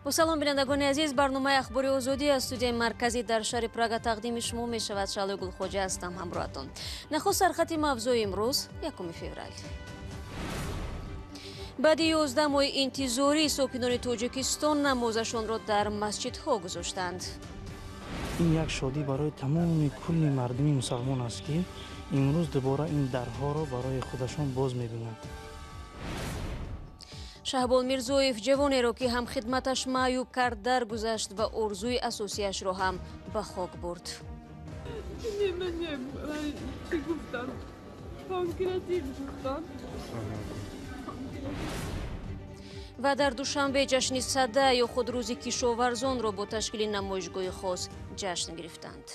با سلام بینندگان عزیز، برنامه اخباری آزادی از استودیوی مرکزی در شهر پراگ تقدیم شما می شود. شعله گلخوجه هستم همراهتان. نخست سرخط موضوع امروز 1 فوریه. بعد 11 ماه انتظاری ساکنان تاجیکستان نمازشان را در مسجدها گذاشتند. این یک شادی برای تمام کل مردمی مسلمان است که امروز دوباره این درها را برای خودشان باز می‌بینند. شهبال میرزویف جوانی را که هم خدمتش معیوب کرد درگذشت و آرزوی اساسیش را هم به خاک برد. چی گفتم؟ پانکراتیت گفتم. و در دوشنبه جشن سده یا خود روز کشاورزان را با تشکیل نمایشگاه خاص جشن گرفتند.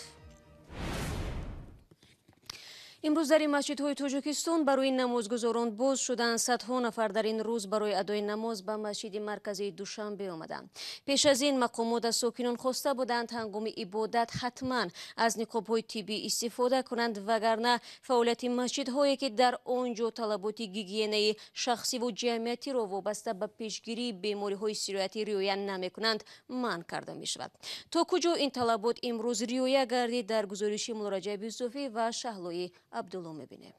امروز در این مسجدهای تاجیکستان برای نمازگزاران باز شدند. صدها نفر در این روز برای ادای نماز به مسجد مرکزی دوشنبه آمدند. پیش از این مقامات از ساکنان خواسته بودند هنگام عبادت حتما از نقاب‌های طبی استفاده کنند، وگرنه فعالیت مسجدهایی که در آنجا طلبات گیگینه شخصی و جمعیتی را وابسته به پیشگیری بیماری‌های سیرایتی رعایت نمی‌کنند منع کرده می‌شود. تا کجا این طلبات امروز رعایت گردید در گزارش مراجعه یوسفی و شهلایی عبدالله می‌بینیم.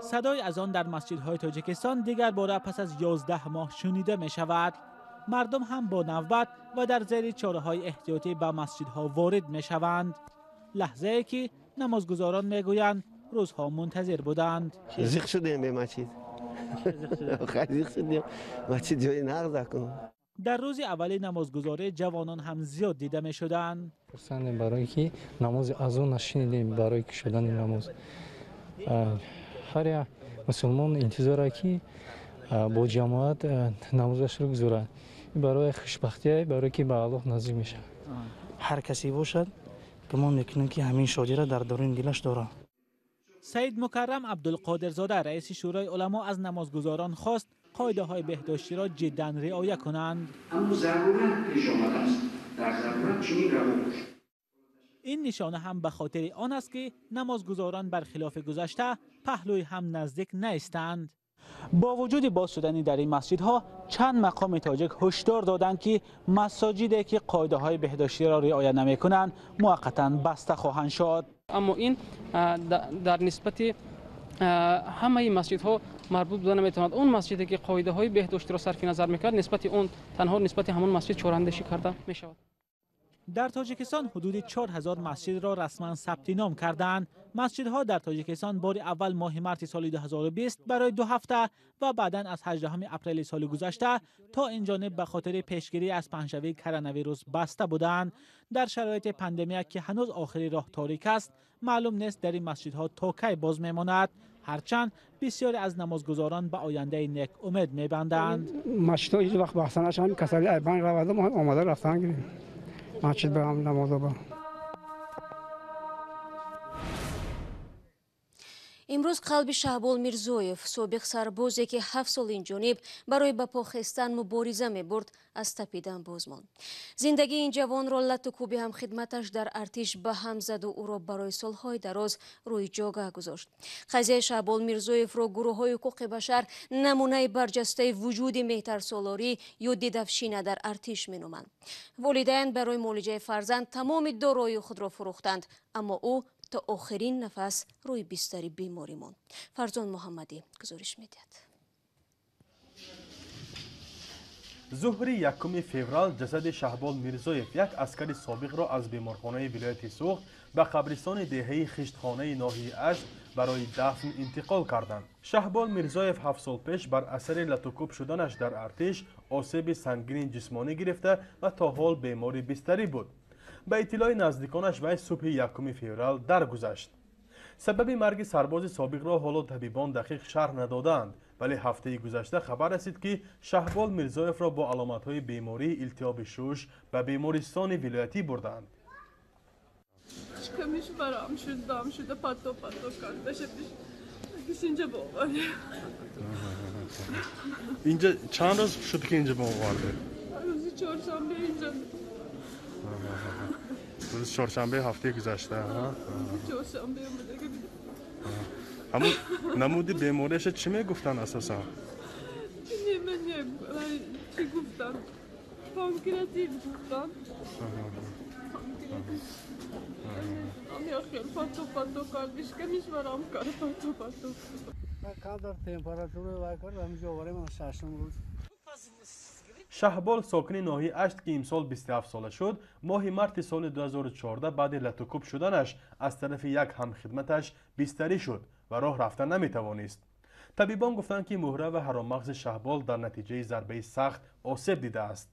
صدای اذان در مسجدهای تاجیکستان دیگر باره پس از 11 ماه شنیده می شود. مردم هم با نوبت و در زیر چاره‌های احتیاطی به مسجدها وارد می شوند. لحظه ای که نمازگزاران می گویند روزها منتظر بودند. زیق شدیم به مسجد. خیلی شدیم. مسجد جای نقض کنم. در روز اولی نمازگزاری جوانان هم زیاد دیده می شدند. پرسند برای که نماز اذان نشنیدیم برای کشیدن نماز. هر مسلمان انتظار که با جماعت نمازش رو گذاره. برای خوشبختی برای که به الله نزدیک میشه. هر کسی باشد گمان میکنه که همین شادی را در درون دلش داره. سید مکرم عبدالقادرزاده رئیس شورای علما از نمازگزاران خواست قاعده های بهداشتی را جدا رعایت کنند. اما ضرورت پیش آمده است. در ضرورت چنین روان باشد. این نشانه هم به خاطر آن است که نمازگزاران برخلاف گذشته پهلوی هم نزدیک نیستند. با وجود باز شدن در این مسجدها چند مقام تاجیک هشدار دادند که مساجدی که قاعده های بهداشتی را رعایت نمی کنند موقتا بسته خواهند شد. اما این در نسبت همه مسجدها مربوط بوده نمیتواند. اون مسجدی که قاعده های بهداشتی را صرف نظر میکرد نسبت اون تنها نسبت همون مسجد چاراندشی کرده میشود. در تاجیکستان حدود 4000 مسجد را رسما ثبت نام کردند. مسجدها در تاجیکستان بار اول ماه مارس سال 2020 برای 2 هفته و بعداً از 18 اپریل سال گذشته تا این جانب به خاطر پیشگیری از پنجشنبه کرونا ویروس بسته بودند. در شرایط پاندمی که هنوز آخری راه تاریک است، معلوم نیست در این مسجدها تا کی باز میماند، هرچند بسیاری از نمازگزاران به آینده نیک امید میبندند. مسجدها هیچ وقت بحث نشدن، کسری ایبان رفته ما آماده رفتن گیریم. مسجد برام نماز با. امروز قلب شهبال میرزویف سابق سربازی که 7 سال این جانب برای به پا خستن مبارزه می برد از تپیدن باز ماند. زندگی این جوان را لط و کوب هم خدمتش در ارتش به هم زد و او را برای سالهای دراز روی جاگه گذاشت. قضیه شهبال میرزویف را گروه های حقوق بشر نمونه برجسته وجود مهترسالاری یا دیدفشینه در ارتش می نامند. والدین برای معالجه فرزند تمام دارایی خود را فروختند، اما او تا آخرین نفس روی بستر بیماری ماند. فرزان محمدی گزارش میدهد. ظهر 1 فوریه جسد شهبال میرزویف، یک عسکر سابق را از بیمارخانه ولایت سوخت به قبرستان دهه خشتخانه ناحیه اشت برای دفن انتقال کردند. شهبال میرزویف 7 سال پیش بر اثر لطوکوب شدنش در ارتش آسیب سنگین جسمانی گرفته و تا حال بیمار بستری بود. به اطلاع نزدیکانش وی صبح 1 فوریه درگذشت. سبب مرگ سرباز سابق را حالا طبیبان دقیق شرح ندادند، ولی هفته گذشته خبر رسید که شهبال میرزویف را با علامت‌های بیماری التهاب شش به بیمارستان ولایتی بردند. کمیش برام شده پاتو کرده شد. اینجا باورده. اینجا چند روز شد که اینجا باورده؟ روزی 4 شنبه اینجا. روز چهارشنبه هفته گذشته ها چهارشنبه اومده که همون نمودی بیماریش چی میگفتن اساسا؟ چی گفتن؟ پانکراتیت گفتن. یا خیلی پاتو کردش که میشورم کار پاتو. کادر تمپراتور وایکر همینجا واره من ششم روز. شهبال ساکن ناحیه اشت که امسال 27 ساله شد ماه مارت سال 2014 بعد لتوکوب شدنش از طرف یک همخدمتش بستری شد و راه رفتن نمیتوانست. طبیبان گفتند که مهره و حراممغز شهبال در نتیجه ضربه سخت آسیب دیده است.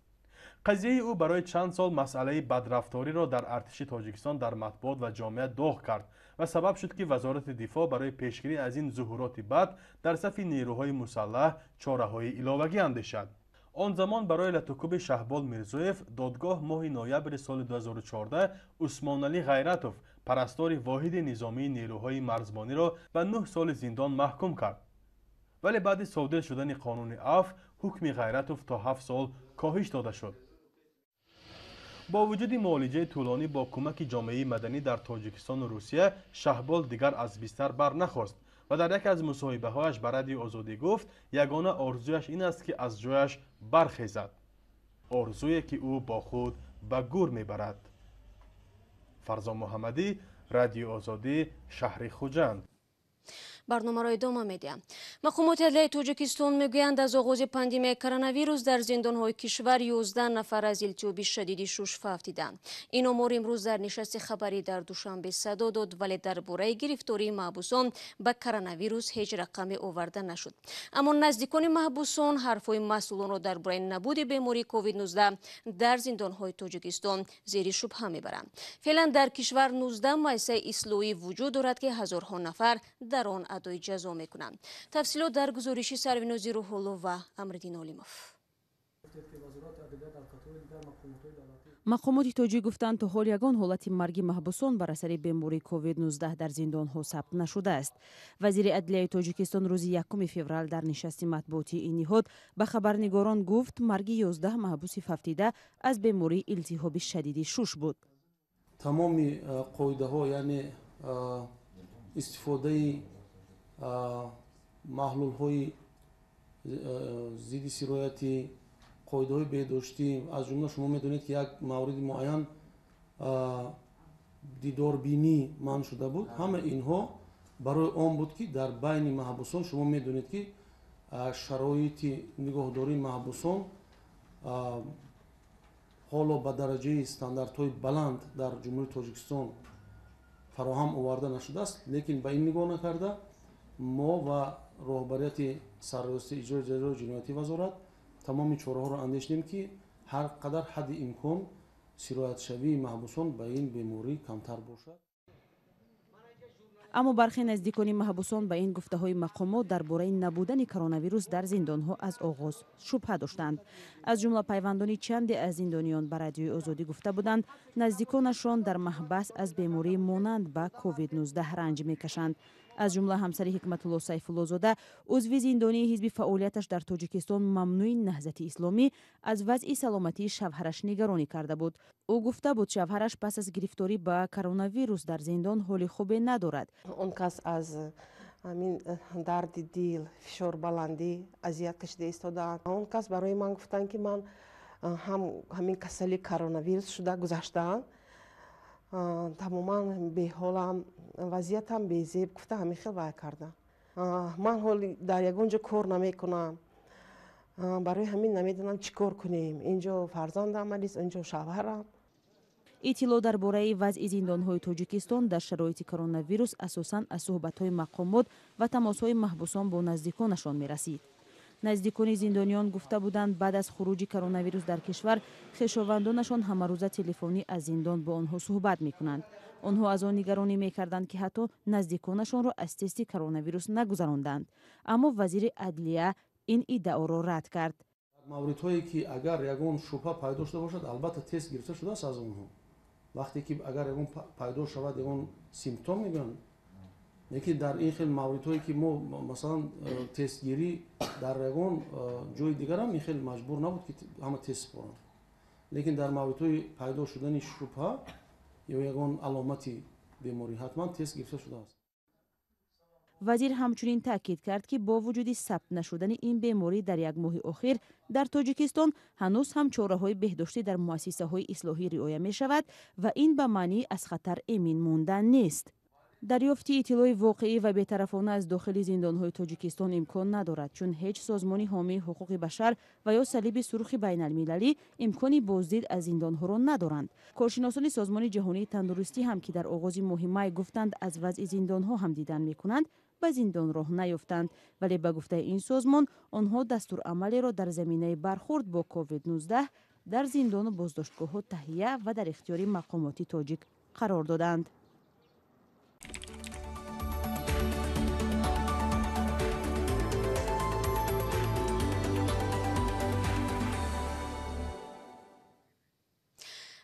قضیه او برای چند سال مسئله بدرفتاری را در ارتش تاجیکستان در مطبوعات و جامعه داغ کرد و سبب شد که وزارت دفاع برای پیشگیری از این ظهورات بد در صف نیروهای مسلح چاره‌های علاوه‌ای اندیشد. آن زمان برای لتوکوب شهبال میرزویف دادگاه ماه نوامبر سال 2014 عثمان علی غیرتوف پرستار واحد نظامی نیروهای مرزبانی را به 9 سال زندان محکوم کرد. ولی بعد صادر شدن قانون عفو حکم غیرتوف تا 7 سال کاهش داده شد. با وجود معالجه طولانی با کمک جامعه مدنی در تاجیکستان و روسیه، شهبال دیگر از بستر بر نخواست و در یک از مصاحبه‌هایش به رادیو آزادی گفت یگانه آرزویش این است که از جایش برخیزد. آرزویی که او با خود به گور میبرد. فرزان محمدی، رادیو آزادی، شهر خوجند. برنامه را ادامه میدیم. مقامات عدلیه تاجیکستان میگویند از آغاز پاندمی کرونا در زندان‌های کشور 11 نفر از التیاب شدید شش افتیدند. این امور امروز در نشست خبری در دوشنبه صدا داد، ولی درباره گرفتاری محبوسان به کرونا هیچ رقمی آورده نشد. اما نزدیکان محبوسان حرفهای مسئولان را درباره نبود بیماری کووید 19 در زندان‌های تاجیکستان زیر شبهه میبرند. فعلا در کشور 19 مؤسسه اصلاحی وجود دارد که هزارها نفر در آن ادای جزا میکنند. تفصیلات در گزارش سروینازی روحولو و امردین علیموف. مقامات توجیه گفتند تا حال یگان حالت مرگ محبوسان بر اثر بیماری کووید 19 در زندان‌ها ثبت نشده است. وزیر عدلیه تاجیکستان روز 1 فوریه در نشست مطبوعاتی این نهاد به خبرنگاران گفت مرگ 11 محبوس افتیده از بیماری التهاب شدید شش بود. تمام قاعده‌ها یعنی استفاده محلول‌های ضد سرایتی، قاعده‌های بهداشتی، از جمله شما می‌دونید که یک مورد معین دیداربینی منع شده بود. همه اینها برای آن بود که در بین محبوسان شما می‌دونید که شرایط نگهداری محبوسان حالا به درجه استانداردهای بلند در جمهوری تاجیکستان فراهم آورده نشده است، لیکن به این نگاه نکرده ما و راهبریت سرراستی اجرای جزای جنایتی وزارت تمام چاره‌ها را اندیشیدیم که هر قدر حد امکان سرایت شوی محبوسان به این بیماری کمتر باشد. اما برخی نزدیکان محبوسان به این گفته‌های مقامات درباره نبودن کرونا ویروس در زندان‌ها از آغاز شبهه داشتند. از جمله پیوندانی چندی از زندانیان به رادیوی آزادی گفته بودند نزدیکانشان در محبس از بیماری مانند به کووید 19 رنج می‌کشند. از جمله همسر حکمت الله سیف الله زاده عضو زندانی حزب فعالیتش در تاجیکستان ممنوع نهضت اسلامی از وضع سلامتی شوهرش نگرانی کرده بود. او گفته بود شوهرش پس از گرفتاری به کرونا ویروس در زندان حال خوبی ندارد. اون کس از همین درد دل، فشار بلندی اذیت کشیده ایستادند. اون کس برای من گفتن که من همین کسلی کرونا ویروس شده گذشتم. تماما به حالم وضعیتم بی‌زیب گفته همین خیلی وای کردم. من حال در یگونجا کار نمیکنم. برای همین نمیدونم چیکار کنیم. اینجا فرزندم است، اینجا شوهرم. اطلاع درباره وضع زندان‌های تاجیکستان در شرایط کرونا ویروس اساساً از صحبت‌های مقامات و تماس‌های محبوسان با نزدیکانشان می‌رسید. نزدیکان زندانیان گفته بودند بعد از خروج کرونا ویروس در کشور خویشاوندانشان همه روزه تلفنی از زندان با آنها صحبت می‌کنند. آنها از آن نگرانی می‌کردند که حتی نزدیکانشان را از تست کرونا ویروس نگذراندند. اما وزیر عدلیه این ادعا را رد کرد. موردهایی که اگر یگان شبهه پیدا شده باشد البته تست گرفته شده است از آنها. وقتی که اگر یگان پیدا شود یگان سیمپتوم میگن، لیکن در این خیلی موردهایی که ما مثلا تست گیری در یگان جای دیگر هم خیلی مجبور نبود که همه تست کنند، لیکن در موردهای پیدا شدن شبهه یا یگان علامتی بیماری حتما تست گرفته شده است. وزیر همچنین تاکید کرد که با وجود ثبت نشدن این بیماری در یک ماه اخیر در تاجیکستان هنوز هم چاره‌های بهداشتی در مؤسسه‌های اصلاحی رعایت می‌شود و این به معنی از خطر امین موندن نیست. دریافت اطلاع واقعی و بی‌طرفانه از داخل زندان‌های تاجیکستان امکان ندارد چون هیچ سازمانی حامی حقوق بشر و یا صلیب سرخ بین‌المللی امکانی بازدید از زندان‌ها را ندارند. کارشناسان سازمان جهانی تندرستی هم که در آغاز ماه می گفتند از وضع زندان‌ها هم دیدن می‌کنند به زندان راه نیافتند، ولی به گفته این سازمان آنها دستورالعملی را در زمینه برخورد با کووید 19 در زندان و بازداشتگاه‌ها تهیه و در اختیار مقامات تاجیک قرار دادند.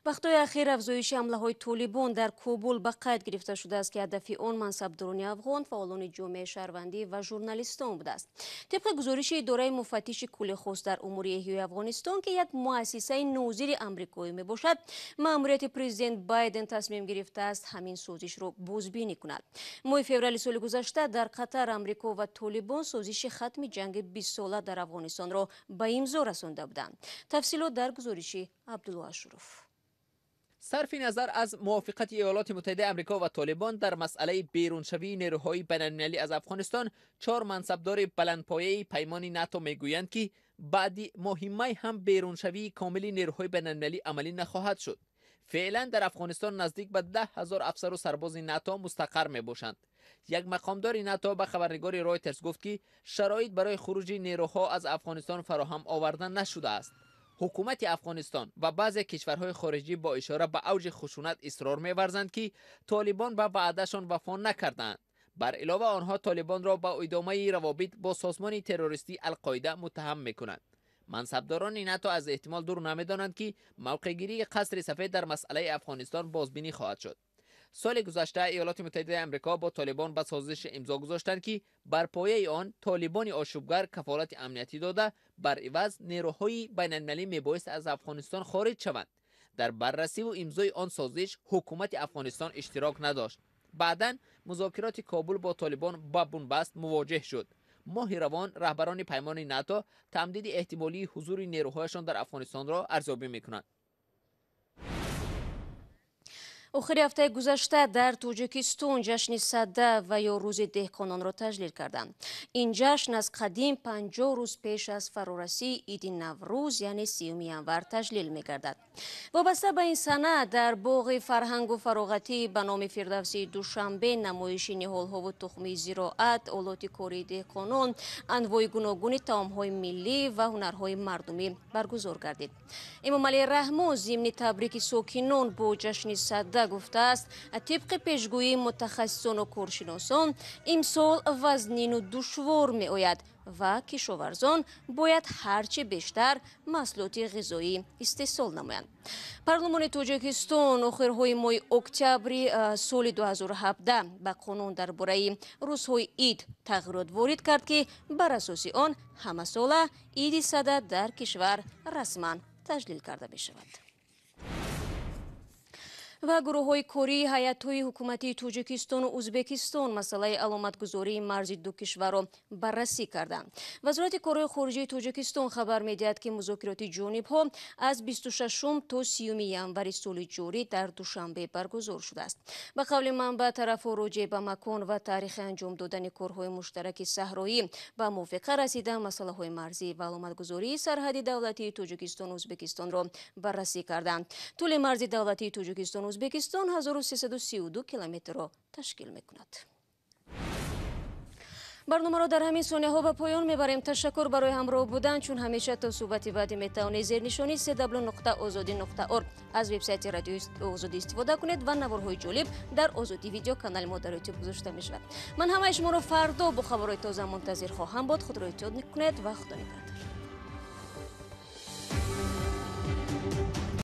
وقتهای اخیر افزایش حمله‌های طالبان در کابل به قید گرفته شده است که هدف آن منصبداران افغان، فعالان جامعه شهروندی و ژورنالیستان بوده است. طبق گزارش اداره مفتش کل خاص در امور احیای افغانستان که یک مؤسسه نوظر آمریکایی میباشد، مأموریت پرزیدنت بایدن تصمیم گرفته است همین سازش را بازبینی کند. ماه فوریه سال گذشته در قطر آمریکا و طالبان سازش ختم جنگ 20 ساله در افغانستان را به امضا رسانده بودند. تفصیلات در گزارش عبدالله اشرف. صرف نظر از موافقت ایالات متحده آمریکا و طالبان در مسئله بیرونشوی نیروهای بین‌المللی از افغانستان، 4 منصبدار بلندپایه پیمان ناتو میگویند که بعد ماه می هم بیرونشوی کامل نیروهای بین‌المللی عملی نخواهد شد. فعلا در افغانستان نزدیک به 10,000 افسر و سرباز ناتو مستقر می باشند. یک مقامدار ناتو به خبرنگار رایترز گفت که شرایط برای خروج نیروها از افغانستان فراهم آورده نشده است. حکومت افغانستان و بعضی کشورهای خارجی با اشاره به اوج خشونت اصرار می‌ورزند که طالبان به وعدهشان وفا نکردند. بر علاوه آنها طالبان را با ادامه روابط با سازمان تروریستی القاعده متهم می‌کنند. منصبداران ناتو از احتمال دور نمی‌دانند که موقع‌گیری قصر سفید در مسئله افغانستان بازبینی خواهد شد. سال گذشته ایالات متحده آمریکا با طالبان به سازش امضا گذاشتند که بر پایه آن طالبان آشوبگر کفالت امنیتی داده بر عوض نیروهای بین‌المللی میبایست از افغانستان خارج شوند. در بررسی و امضای آن سازش حکومت افغانستان اشتراک نداشت. بعداً مذاکرات کابل با طالبان با بنبست مواجه شد. ماه روان رهبران پیمان ناتو تمدید احتمالی حضور نیروهایشان در افغانستان را ارزیابی میکنند. آخر هفته گذشته در تاجیکستان جشن سده و یا روز دهقانان را تجلیل کردند. این جشن از قدیم 50 روز پیش از فرارسی عید نوروز یعنی 30 ینور تجلیل می‌گردد. وابسته به این سنه در باغ فرهنگ و فراغتی به نام فردوسی دوشنبه نمایش نهال‌ها و تخم زراعت، آلات کاری دهقانان، انواع گوناگون طعام‌های ملی و هنرهای مردمی برگزار گردید. امام علی رحمان ضمن تبریک ساکنان با جشن سده گفته است طبق پیشگویی متخصصان و کارشناسان امسال وزنین و دشوار می آید و کشاورزان باید هرچه بیشتر محصولات غذایی استحصال نمایند. پارلمان تاجیکستان آخرهای ماه اکتبر سال 2017 به قانون درباره روزهای عید تغییرات وارد کرد که بر اساس آن همه ساله عید سده در کشور رسما تجلیل کرده می شود. و گروه‌های کاری هیئت‌های حکومتی تاجیکستان و ازبکستان مسئله علامتگذاری مرز دو کشور را بررسی کردند. وزارت کارهای خارجه تاجیکستان خبر می‌دهد که مذاکرات جانب‌ها از 26 تا 30 ینور سال جاری در دوشنبه برگزار شده است. به قول منبع طرف‌ها راجع به مکان و تاریخ انجام دادن کارهای مشترک صحرایی به موافقه رسیدن مسائل مرزی و علامتگذاری سرحدی دولتی تاجیکستان و ازبکستان را بررسی کردند. طول مرز دولتی تاجیکستان ازبکستان 1332 کیلومتر را تشکیل می‌کند. برنامه را در همین ثانیه ها به پایان میبریم. تشکر برای همراه بودن. چون همیشه تا صحبت بعدی میتوانید زیر نشانی www.azadi.org از وبسایت رادیو آزادی استفاده کنید و نوارهای جالب در آزادی ویدیو کانال ما در یوتیوب گذاشته میشود. من همه شما را فردا با خبرهای تازه منتظر خواهم بود. خود را احتیاط کنید و خدا نگهدار.